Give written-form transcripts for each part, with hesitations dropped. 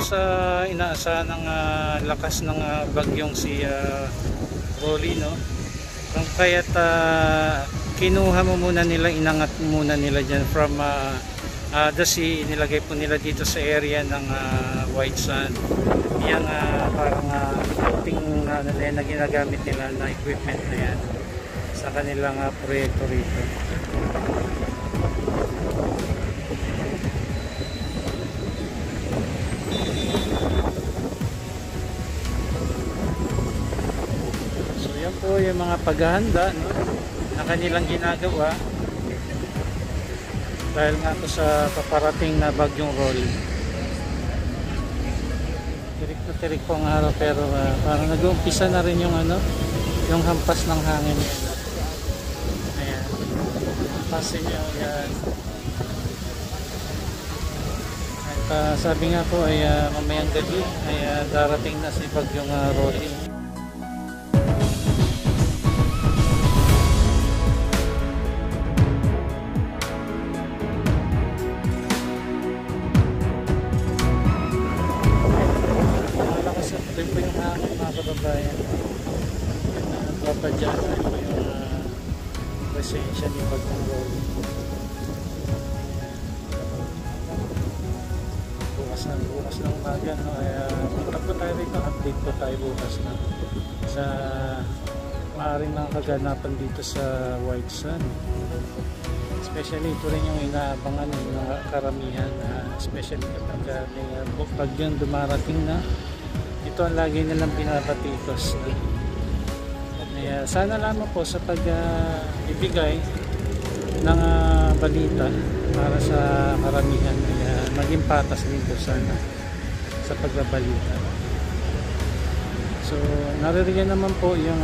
sa inaasahan ng lakas ng bagyong si Rolly, no? Kung kaya't kinuha mo muna nila, inangat muna nila dyan from the sea, inilagay po nila dito sa area ng White Sand. Yung parang floating na ginagamit nila na equipment na yan sa kanilang proyekto rito. So yan po yung mga paghahanda, no, na kanilang ginagawa dahil nga po sa paparating na bagyong Rolly. Tirik na tirik po ang araw, pero parang nag-uumpisa na rin yung yung hampas ng hangin. Ayan, hampasin nyo yan. At sabi nga po ay mamayang gabi ay darating na si bagyong Rolly. Ito po yung hangin, mga kababayan. Nagpapadyan na po yung presensya ni bagyong Rolly. Bukas ng umaga, no? Punta po tayo rito, update po tayo bukas na sa maaaring mga kaganapan dito sa White Sand. Especially ito rin yung inaabangan ng mga karamihan, especially kapag may bagyong dumarating na. Ito ang lagi nilang pinapatikos. Sana lamang po sa pag-ibigay ng balita para sa karamihan, maging patas din po sana sa pagbabalita. So naririyan naman po yung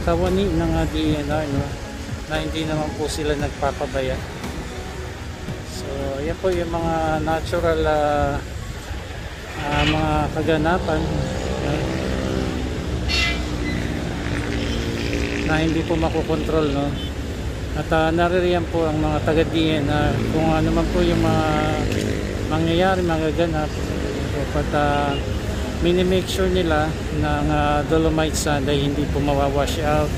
kawani ng DNR, no, na hindi naman po sila nagpapabaya. So yan po yung mga natural mga kaganapan na hindi po makokontrol, no? At naririyan po ang mga taga-DN na kung ano man po yung mga mangyayari, magaganap. At minimake sure nila ng dolomite sand ay hindi po mawawash out.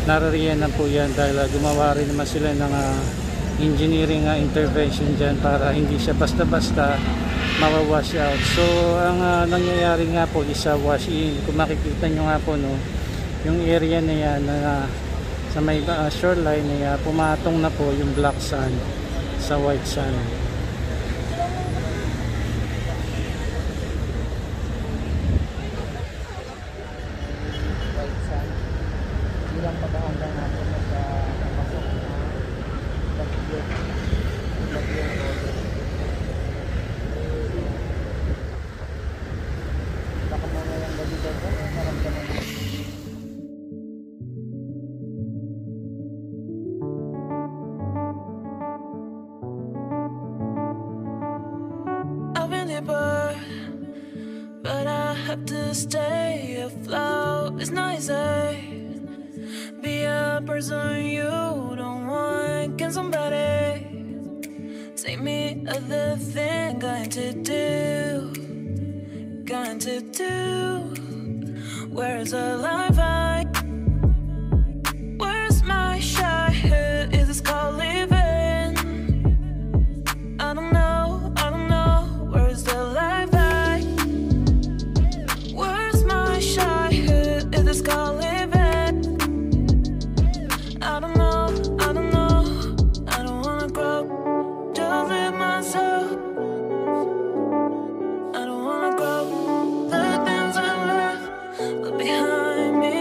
Naririyan na po yan dahil gumawa rin naman sila ng engineering intervention dyan para hindi siya basta-basta mawawash out. So ang nangyayari nga po is wash in. Kung makikita nyo nga po, no, yung area na yan na sa may shoreline ay pumatong na po yung black sand sa white sand. White sand ilang pagkakanda nga po sa pasok na bagyo baka mga yung gabi daw po maramdaman. But I have to stay afloat. It's nicer be a person you don't want. Can somebody take me other thing? Going to do where's the life I where's my childhood? Is this called living? I don't know where's the life I where's my childhood? Is this called living? I don't know I don't wanna grow, just live myself. I don't wanna grow, the things I left behind me.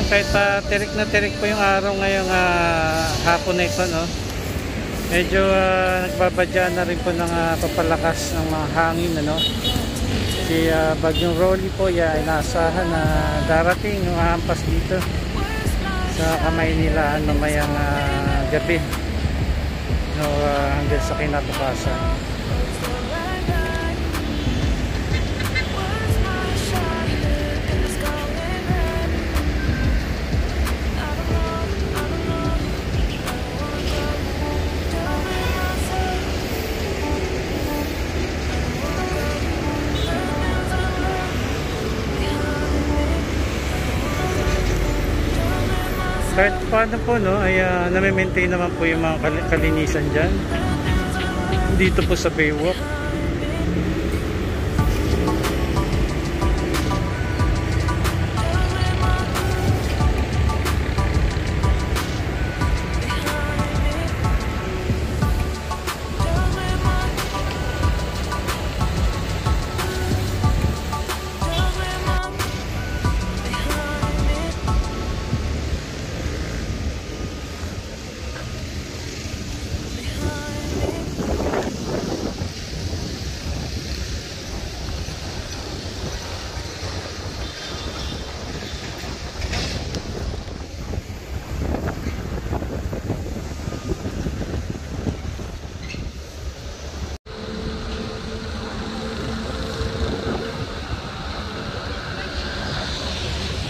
Yan, kahit tirik na tirik po yung araw ngayong hapon na ito, no? Medyo nagbabadya na rin po ng papalakas ng mga hangin, ano? Si Bagyong Rolly po, ay naasahan na darating yung ahampas dito sa Kamaynilaan mamayang gabi, no, hanggang sa kinabukasan. Kahit paano po, no, ay nami-maintain naman po yung mga kalinisan dyan dito po sa Baywalk.